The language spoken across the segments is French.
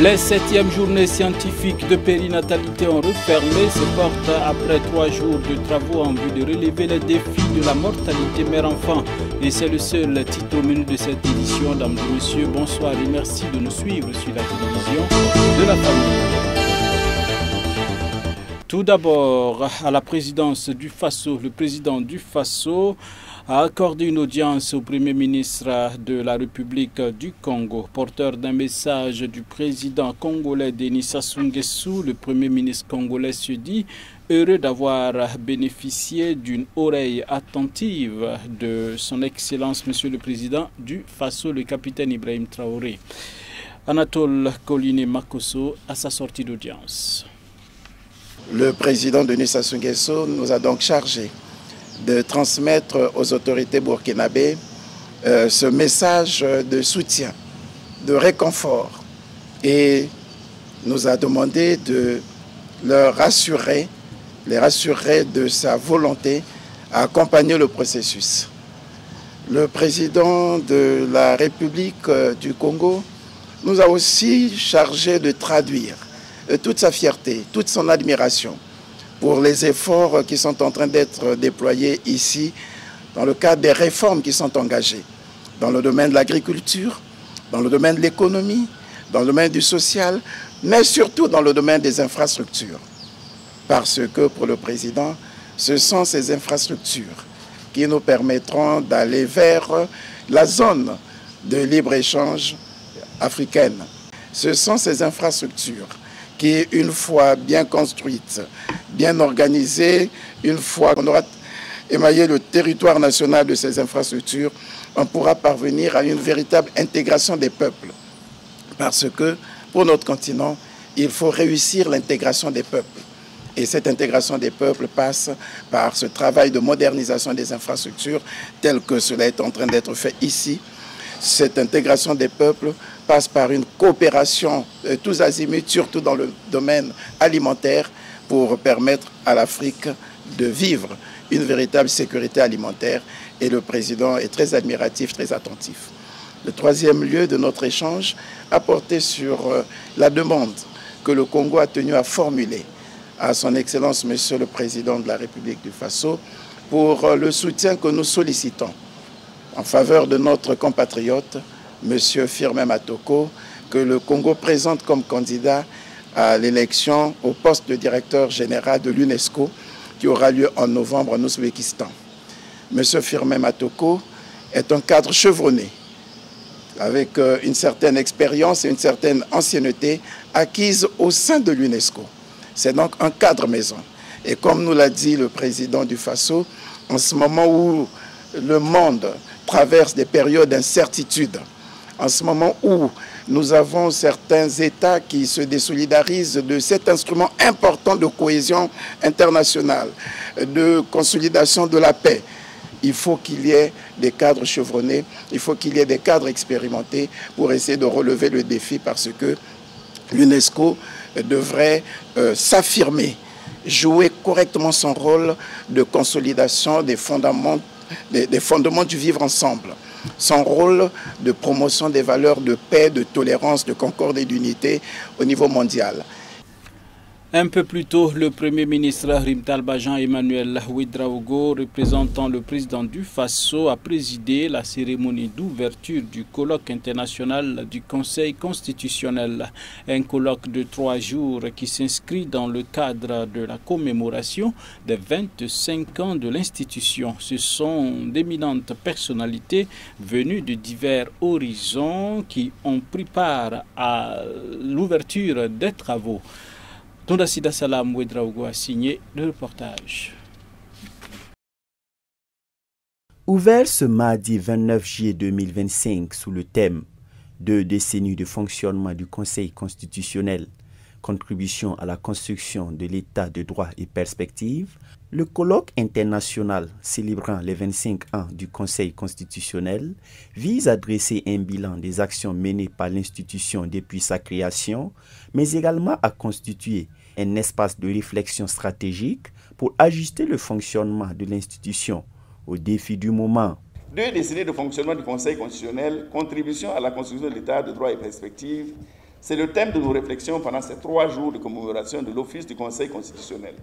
Les 7e journées scientifiques de périnatalité ont refermé ses portes après 3 jours de travaux en vue de relever les défis de la mortalité mère-enfant. Et c'est le seul titre au menu de cette édition. Mesdames et messieurs, bonsoir et merci de nous suivre sur la télévision de la famille. Tout d'abord, à la présidence du Faso, le président du Faso a accordé une audience au Premier ministre de la République du Congo. Porteur d'un message du président congolais Denis Sassou Nguesso, le Premier ministre congolais se dit heureux d'avoir bénéficié d'une oreille attentive de son Excellence, Monsieur le Président du Faso, le capitaine Ibrahim Traoré. Anatole Collinet Makosso à sa sortie d'audience. Le président Denis Sassou Nguesso nous a donc chargé de transmettre aux autorités burkinabées ce message de soutien, de réconfort, et nous a demandé de les rassurer de sa volonté à accompagner le processus. Le président de la République du Congo nous a aussi chargé de traduire toute sa fierté, toute son admiration pour les efforts qui sont en train d'être déployés ici dans le cadre des réformes qui sont engagées dans le domaine de l'agriculture, dans le domaine de l'économie, dans le domaine du social, mais surtout dans le domaine des infrastructures. Parce que pour le président, ce sont ces infrastructures qui nous permettront d'aller vers la zone de libre-échange africaine. Ce sont ces infrastructures qui, une fois bien construites, bien organisées, une fois qu'on aura émaillé le territoire national de ces infrastructures, on pourra parvenir à une véritable intégration des peuples. Parce que, pour notre continent, il faut réussir l'intégration des peuples. Et cette intégration des peuples passe par ce travail de modernisation des infrastructures, tel que cela est en train d'être fait ici. Cette intégration des peuples passe par une coopération tous azimuts, surtout dans le domaine alimentaire, pour permettre à l'Afrique de vivre une véritable sécurité alimentaire. Et le président est très admiratif, très attentif. Le troisième lieu de notre échange a porté sur la demande que le Congo a tenu à formuler à son Excellence, Monsieur le Président de la République du Faso, pour le soutien que nous sollicitons en faveur de notre compatriote, M. Firmin Matoko, que le Congo présente comme candidat à l'élection au poste de directeur général de l'UNESCO qui aura lieu en novembre en Ouzbékistan. M. Firmin Matoko est un cadre chevronné avec une certaine expérience et une certaine ancienneté acquise au sein de l'UNESCO. C'est donc un cadre maison. Et comme nous l'a dit le président du Faso, en ce moment où le monde traverse des périodes d'incertitude, en ce moment où nous avons certains États qui se désolidarisent de cet instrument important de cohésion internationale, de consolidation de la paix, il faut qu'il y ait des cadres chevronnés, il faut qu'il y ait des cadres expérimentés pour essayer de relever le défi, parce que l'UNESCO devrait s'affirmer, jouer correctement son rôle de consolidation des fondements du vivre ensemble, son rôle de promotion des valeurs de paix, de tolérance, de concorde et d'unité au niveau mondial. Un peu plus tôt, le Premier ministre Rimtalba Jean-Emmanuel Ouédraogo, représentant le président du Faso, a présidé la cérémonie d'ouverture du colloque international du Conseil constitutionnel. Un colloque de 3 jours qui s'inscrit dans le cadre de la commémoration des 25 ans de l'institution. Ce sont d'éminentes personnalités venues de divers horizons qui ont pris part à l'ouverture des travaux. Tondasida Salam Ouédraogo a signé le reportage. Ouvert ce mardi 29 juillet 2025 sous le thème « 2 décennies de fonctionnement du Conseil constitutionnel, contribution à la construction de l'état de droit et perspective », le colloque international célébrant les 25 ans du Conseil constitutionnel vise à dresser un bilan des actions menées par l'institution depuis sa création, mais également à constituer un espace de réflexion stratégique pour ajuster le fonctionnement de l'institution aux défis du moment. 2 décennies de fonctionnement du Conseil constitutionnel, contribution à la construction de l'état de droit et perspective, C'est le thème de nos réflexions pendant ces 3 jours de commémoration de l'Office du Conseil constitutionnel.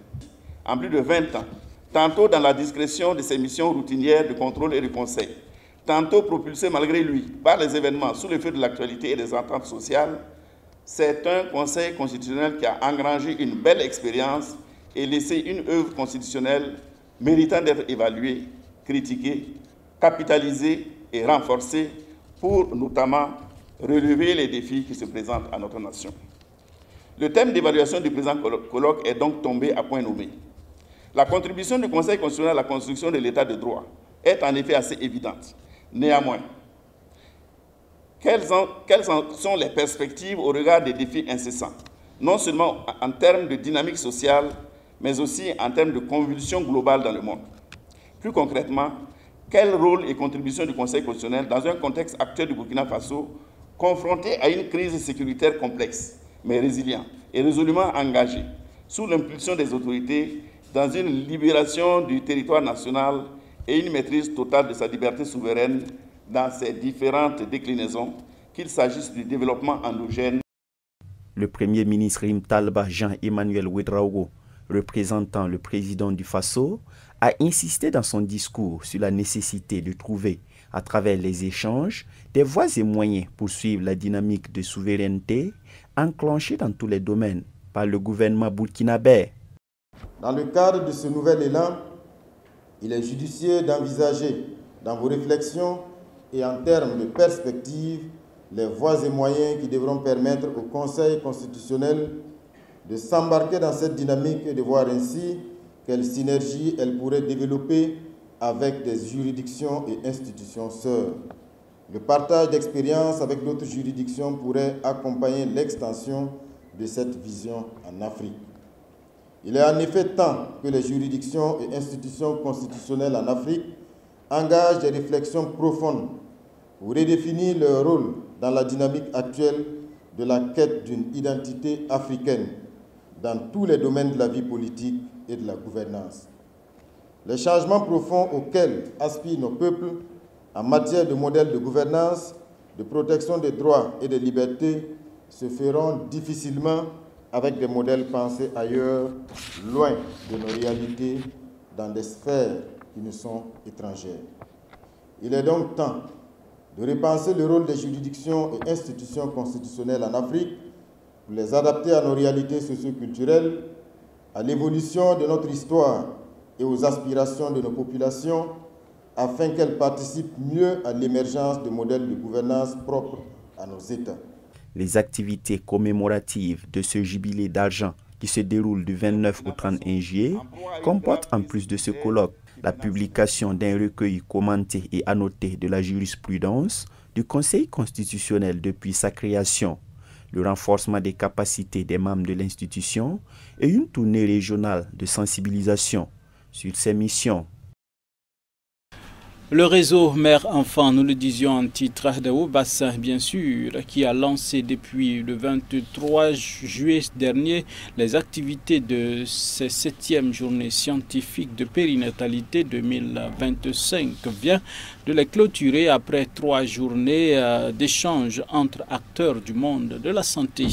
En plus de 20 ans, tantôt dans la discrétion de ses missions routinières de contrôle et de conseil, tantôt propulsé malgré lui par les événements sous le feu de l'actualité et des ententes sociales, c'est un Conseil constitutionnel qui a engrangé une belle expérience et laissé une œuvre constitutionnelle méritant d'être évaluée, critiquée, capitalisée et renforcée pour notamment relever les défis qui se présentent à notre nation. Le thème d'évaluation du présent colloque est donc tombé à point nommé. La contribution du Conseil constitutionnel à la construction de l'État de droit est en effet assez évidente. Néanmoins, quelles sont les perspectives au regard des défis incessants, non seulement en termes de dynamique sociale, mais aussi en termes de convulsion globale dans le monde? Plus concrètement, quel rôle et contribution du Conseil constitutionnel dans un contexte actuel du Burkina Faso, confronté à une crise sécuritaire complexe, mais résilient et résolument engagé, sous l'impulsion des autorités, dans une libération du territoire national et une maîtrise totale de sa liberté souveraine dans ses différentes déclinaisons, qu'il s'agisse du développement endogène. Le Premier ministre Rimtalba Jean-Emmanuel Ouedraogo, représentant le président du Faso, a insisté dans son discours sur la nécessité de trouver, à travers les échanges, des voies et moyens pour suivre la dynamique de souveraineté enclenchée dans tous les domaines par le gouvernement burkinabé. Dans le cadre de ce nouvel élan, il est judicieux d'envisager dans vos réflexions et en termes de perspective les voies et moyens qui devront permettre au Conseil constitutionnel de s'embarquer dans cette dynamique et de voir ainsi quelle synergie elle pourrait développer avec des juridictions et institutions sœurs. Le partage d'expériences avec d'autres juridictions pourrait accompagner l'extension de cette vision en Afrique. Il est en effet temps que les juridictions et institutions constitutionnelles en Afrique engagent des réflexions profondes pour redéfinir leur rôle dans la dynamique actuelle de la quête d'une identité africaine dans tous les domaines de la vie politique et de la gouvernance. Les changements profonds auxquels aspirent nos peuples en matière de modèle de gouvernance, de protection des droits et des libertés se feront difficilement avec des modèles pensés ailleurs, loin de nos réalités, dans des sphères qui nous sont étrangères. Il est donc temps de repenser le rôle des juridictions et institutions constitutionnelles en Afrique pour les adapter à nos réalités socio-culturelles, à l'évolution de notre histoire et aux aspirations de nos populations, afin qu'elles participent mieux à l'émergence de modèles de gouvernance propres à nos États. Les activités commémoratives de ce jubilé d'argent qui se déroule du 29 au 31 juillet comportent en plus de ce colloque la publication d'un recueil commenté et annoté de la jurisprudence du Conseil constitutionnel depuis sa création, le renforcement des capacités des membres de l'institution et une tournée régionale de sensibilisation sur ses missions. Le réseau Mère-Enfant, nous le disions en titre de Haut-Bassin, bien sûr, qui a lancé depuis le 23 juillet dernier les activités de ces 7e journées scientifiques de périnatalité 2025, vient de les clôturer après 3 journées d'échanges entre acteurs du monde de la santé.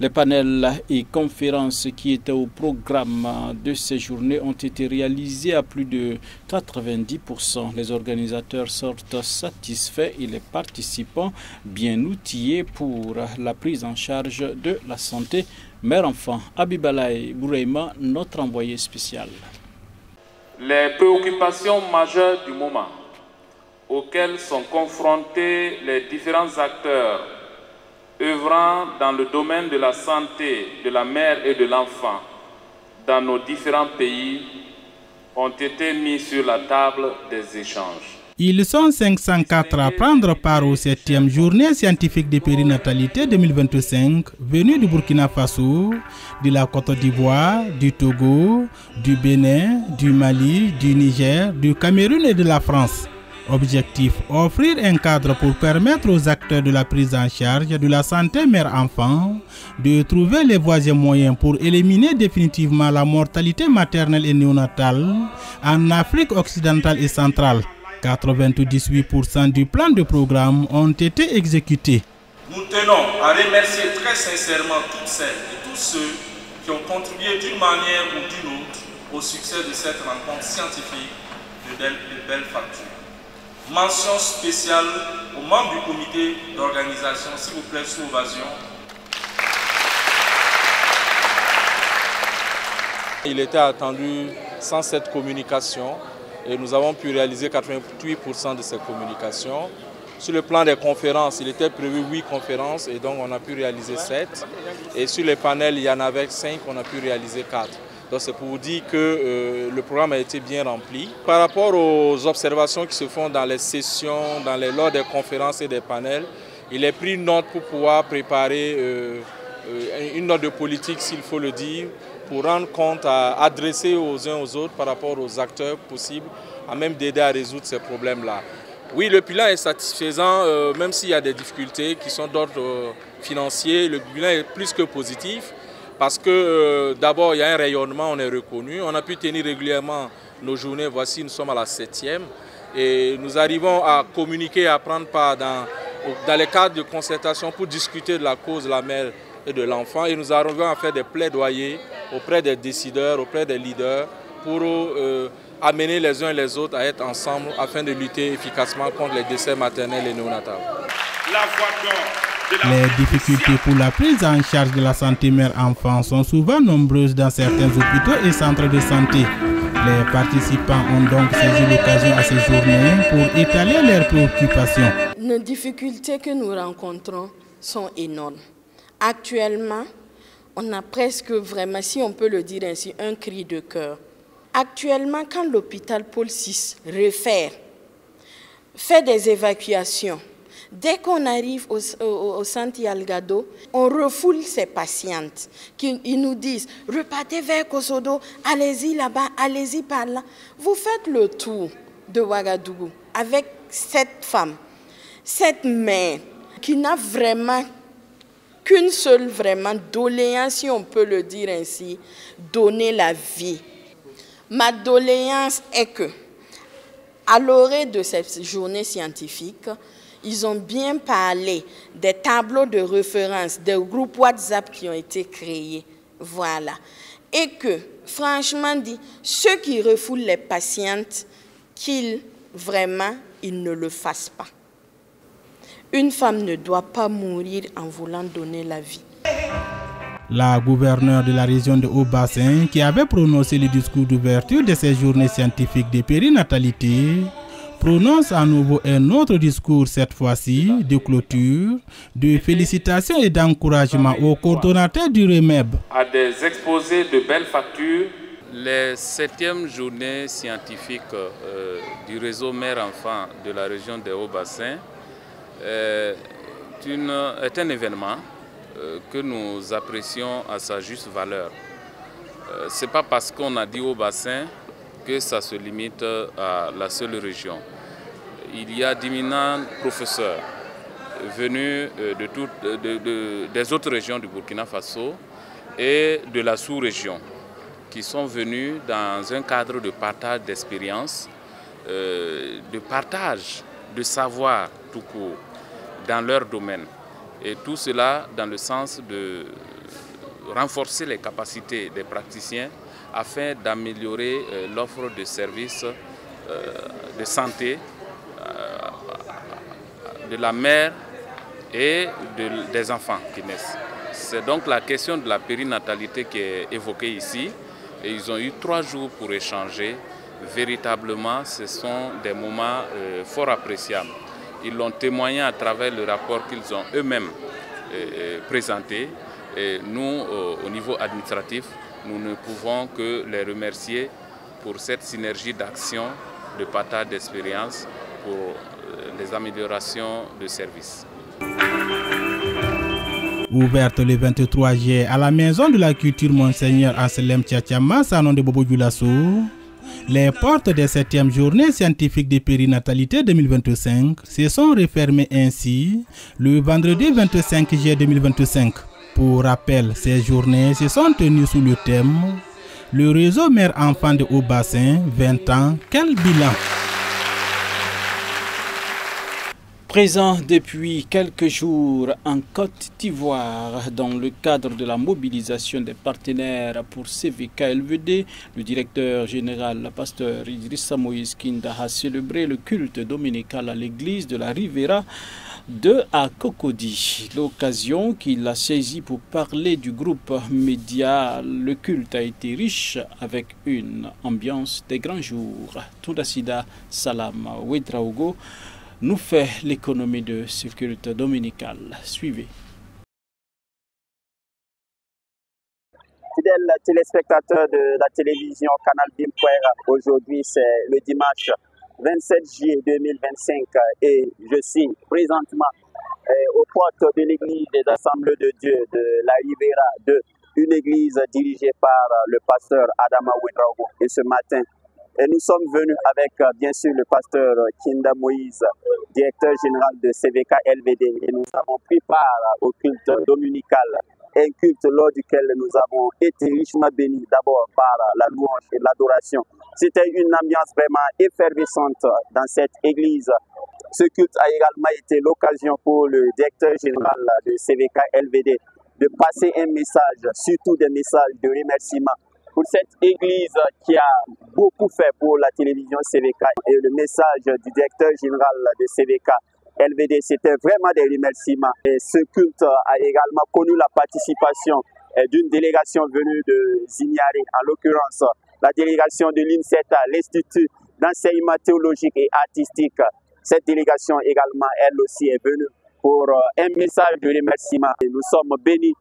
Les panels et conférences qui étaient au programme de ces journées ont été réalisés à plus de 90%. Les organisateurs sortent satisfaits et les participants bien outillés pour la prise en charge de la santé mère-enfant. Abibalaï Boureima, notre envoyé spécial. Les préoccupations majeures du moment auxquelles sont confrontés les différents acteurs œuvrant dans le domaine de la santé de la mère et de l'enfant dans nos différents pays ont été mis sur la table des échanges. Ils sont 504 à prendre part aux 7e journée scientifique de périnatalité 2025 venus du Burkina Faso, de la Côte d'Ivoire, du Togo, du Bénin, du Mali, du Niger, du Cameroun et de la France. Objectif, offrir un cadre pour permettre aux acteurs de la prise en charge de la santé mère-enfant de trouver les voies et moyens pour éliminer définitivement la mortalité maternelle et néonatale en Afrique occidentale et centrale. 98% du plan de programme ont été exécutés. Nous tenons à remercier très sincèrement toutes celles et tous ceux qui ont contribué d'une manière ou d'une autre au succès de cette rencontre scientifique de belle facture. Mention spéciale aux membres du comité d'organisation, s'il vous plaît, sous ovation. Il était attendu 107 communications et nous avons pu réaliser 88% de ces communications. Sur le plan des conférences, il était prévu 8 conférences et donc on a pu réaliser 7. Et sur les panels, il y en avait 5, on a pu réaliser 4. Donc c'est pour vous dire que le programme a été bien rempli. Par rapport aux observations qui se font dans les sessions, lors des conférences et des panels, il est pris note pour pouvoir préparer une note de politique, s'il faut le dire, pour rendre compte, à adresser aux uns aux autres par rapport aux acteurs possibles, à même d'aider à résoudre ces problèmes-là. Oui, le bilan est satisfaisant, même s'il y a des difficultés qui sont d'ordre financier, le bilan est plus que positif. Parce que d'abord, il y a un rayonnement, on est reconnu. On a pu tenir régulièrement nos journées. Voici, nous sommes à la 7e. Et nous arrivons à communiquer, à prendre part dans les cadres de concertation pour discuter de la cause de la mère et de l'enfant. Et nous arrivons à faire des plaidoyers auprès des décideurs, auprès des leaders, pour amener les uns et les autres à être ensemble afin de lutter efficacement contre les décès maternels et néonatals. Les difficultés pour la prise en charge de la santé mère-enfant sont souvent nombreuses dans certains hôpitaux et centres de santé. Les participants ont donc saisi l'occasion à ces journées pour étaler leurs préoccupations. Les difficultés que nous rencontrons sont énormes. Actuellement, on a presque vraiment, si on peut le dire ainsi, un cri de cœur. Actuellement, quand l'hôpital Paul VI réfère, fait des évacuations, dès qu'on arrive au centre Yalgado, on refoule ces patientes. Ils nous disent, repartez vers Kosodo, allez-y là-bas, allez-y par là. Vous faites le tour de Ouagadougou avec cette femme, cette mère, qui n'a vraiment qu'une seule doléance, si on peut le dire ainsi, donner la vie. Ma doléance est que, à l'orée de cette journée scientifique, ils ont bien parlé des tableaux de référence, des groupes WhatsApp qui ont été créés. Voilà. Et que, franchement dit, ceux qui refoulent les patientes, ils ne le fassent pas. Une femme ne doit pas mourir en voulant donner la vie. La gouverneure de la région de Haut-Bassin, qui avait prononcé le discours d'ouverture de ces journées scientifiques de périnatalité, prononce à nouveau un autre discours, cette fois-ci de clôture, de félicitations et d'encouragement aux coordonnateurs du REMEB. À des exposés de belles factures. Les 7e journées scientifiques du réseau mère-enfant de la région de Haut-Bassin est un événement que nous apprécions à sa juste valeur. Ce n'est pas parce qu'on a dit Haut-Bassin que ça se limite à la seule région. Il y a d'éminents professeurs venus des autres régions du Burkina Faso et de la sous-région qui sont venus dans un cadre de partage d'expériences, de partage de savoir tout court dans leur domaine. Et tout cela dans le sens de renforcer les capacités des praticiens afin d'améliorer l'offre de services de santé de la mère et des enfants qui naissent. C'est donc la question de la périnatalité qui est évoquée ici. Et ils ont eu 3 jours pour échanger. Véritablement, ce sont des moments fort appréciables. Ils l'ont témoigné à travers le rapport qu'ils ont eux-mêmes présenté. Et nous, au niveau administratif, nous ne pouvons que les remercier pour cette synergie d'action, de partage d'expérience, pour les améliorations de services. Ouverte le 23 juillet à la Maison de la Culture Monseigneur Anselm Tchatchama, salon de Bobo Dioulasso, les portes des 7e journée scientifique de périnatalité 2025 se sont refermées ainsi le vendredi 25 juillet 2025. Pour rappel, ces journées se sont tenues sous le thème « Le réseau mère-enfant de Haut-Bassin, 20 ans, quel bilan ?» Présent depuis quelques jours en Côte d'Ivoire dans le cadre de la mobilisation des partenaires pour CVK LVD, le directeur général, pasteur Idrissa Moïse Kinda, a célébré le culte dominical à l'église de la Riviera à Cocody. L'occasion qu'il a saisie pour parler du groupe média, le culte a été riche avec une ambiance des grands jours. Toudasida Salam Ouedraogo nous fait l'économie de ce culte dominical. Suivez. Fidèles téléspectateurs de la télévision Canal Bimkwera, aujourd'hui c'est le dimanche 27 juillet 2025 et je suis présentement aux portes de l'église des Assemblées de Dieu de la Riviera 2, une église dirigée par le pasteur Adama Ouedraogo. Et ce matin, nous sommes venus avec bien sûr le pasteur Kinda Moïse, directeur général de CVK LVD, et nous avons pris part au culte dominical, un culte lors duquel nous avons été richement bénis d'abord par la louange et l'adoration. C'était une ambiance vraiment effervescente dans cette église. Ce culte a également été l'occasion pour le directeur général de CVK LVD de passer un message, surtout des messages de remerciement pour cette église qui a beaucoup fait pour la télévision CVK. Et le message du directeur général de CVK LVD, c'était vraiment des remerciements. Et ce culte a également connu la participation d'une délégation venue de Zignari, en l'occurrence la délégation de l'INSETA, l'Institut d'enseignement théologique et artistique. Cette délégation également, elle aussi, est venue pour un message de remerciement. Et nous sommes bénis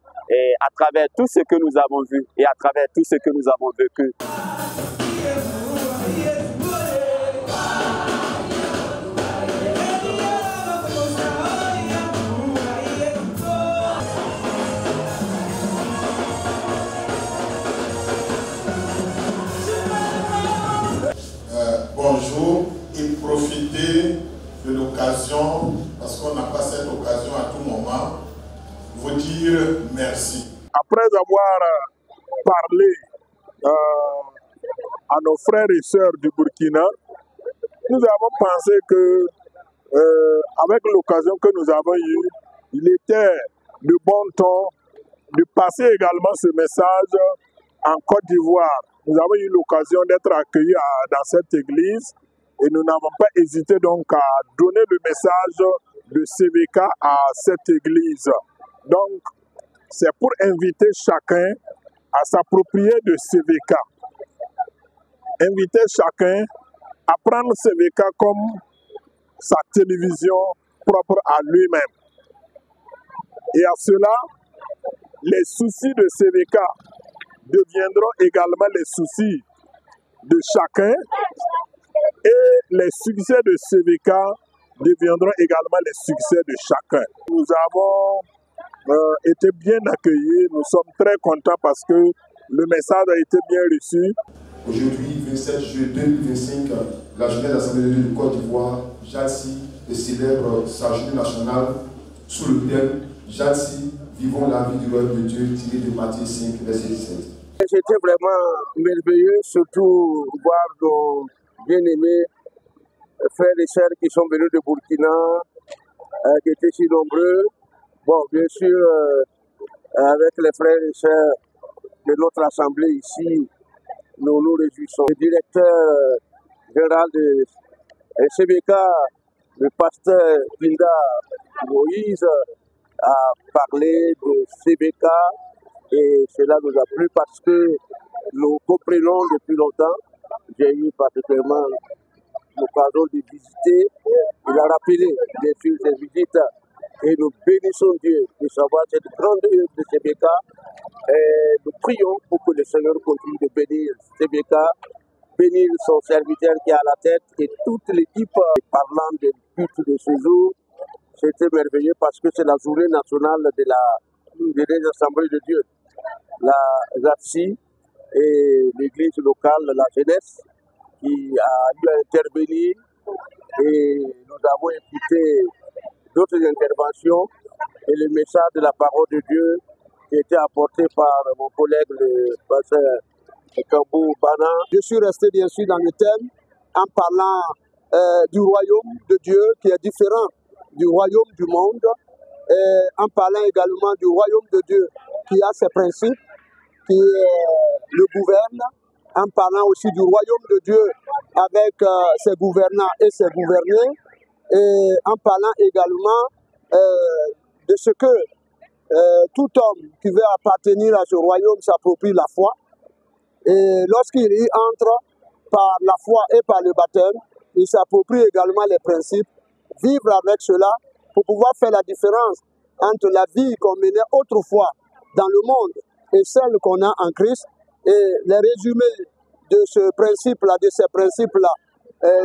à travers tout ce que nous avons vu et à travers tout ce que nous avons vécu. Bonjour et profitez de l'occasion, parce qu'on n'a pas cette occasion à tout moment, vous dire merci. Après avoir parlé à nos frères et sœurs du Burkina, nous avons pensé que, avec l'occasion que nous avons eue, il était de bon ton de passer également ce message en Côte d'Ivoire. Nous avons eu l'occasion d'être accueillis dans cette église et nous n'avons pas hésité donc à donner le message de CVK à cette église. Donc, c'est pour inviter chacun à s'approprier de CVK. Inviter chacun à prendre CVK comme sa télévision propre à lui-même. Et à cela, les soucis de CVK deviendront également les soucis de chacun et les succès de CVK deviendront également les succès de chacun. Nous avons été bien accueillis, nous sommes très contents parce que le message a été bien reçu. Aujourd'hui, 27 juillet 2025, la journée de l'Assemblée de Dieu de Côte d'Ivoire, Jadsi célèbre sa journée nationale sous le thème Jadsi, vivons la vie du royaume de Dieu, tiré de Matthieu 5, verset 17. C'était vraiment merveilleux, surtout voir nos bien-aimés frères et sœurs qui sont venus de Burkina, qui étaient si nombreux. Bon, bien sûr, avec les frères et sœurs de notre assemblée ici, nous nous réjouissons. Le directeur général de CVK, le pasteur Kinda Moïse, a parlé de CVK et cela nous a plu parce que nous comprenons depuis longtemps. J'ai eu particulièrement l'occasion de visiter. Il a rappelé bien sûr ces visites et nous bénissons Dieu de savoir cette grande œuvre de CVK. Et nous prions pour que le Seigneur continue de bénir CVK, bénir son serviteur qui est à la tête et toute l'équipe. Parlant des culte de ce jour, c'était merveilleux parce que c'est la journée nationale des assemblées de Dieu. La JAPSI et l'église locale, la jeunesse, qui a eu à intervenir et nous avons écouté d'autres interventions et le message de la parole de Dieu qui était apporté par mon collègue le pasteur Kambou Bana. Je suis resté bien sûr dans le thème en parlant du royaume de Dieu qui est différent du royaume du monde, et en parlant également du royaume de Dieu qui a ses principes, qui le gouverne, en parlant aussi du royaume de Dieu avec ses gouvernants et ses gouvernés, et en parlant également de ce que tout homme qui veut appartenir à ce royaume s'approprie la foi. Et lorsqu'il y entre par la foi et par le baptême, il s'approprie également les principes, vivre avec cela pour pouvoir faire la différence entre la vie qu'on menait autrefois dans le monde et celle qu'on a en Christ. Et les résumés de ce principe-là, de ces principes-là,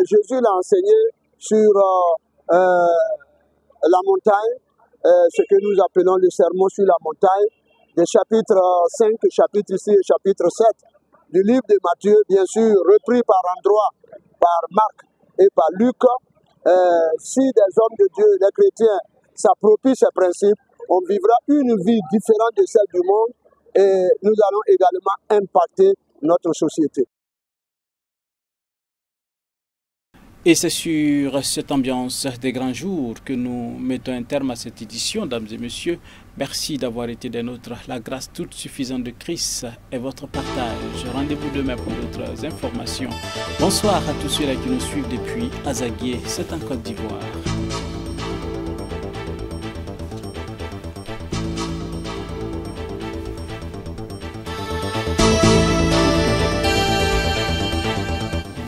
Jésus l'a enseigné sur la montagne, ce que nous appelons le sermon sur la montagne, des chapitres 5, chapitre 6 et chapitre 7 du livre de Matthieu, bien sûr, repris par endroits par Marc et par Luc. Si des hommes de Dieu, les chrétiens, s'approprient ces principes, on vivra une vie différente de celle du monde et nous allons également impacter notre société. Et c'est sur cette ambiance des grands jours que nous mettons un terme à cette édition, dames et messieurs. Merci d'avoir été des nôtres. La grâce toute suffisante de Christ est votre partage. Rendez-vous demain pour d'autres informations. Bonsoir à tous ceux-là qui nous suivent depuis Azaguié, c'est en Côte d'Ivoire.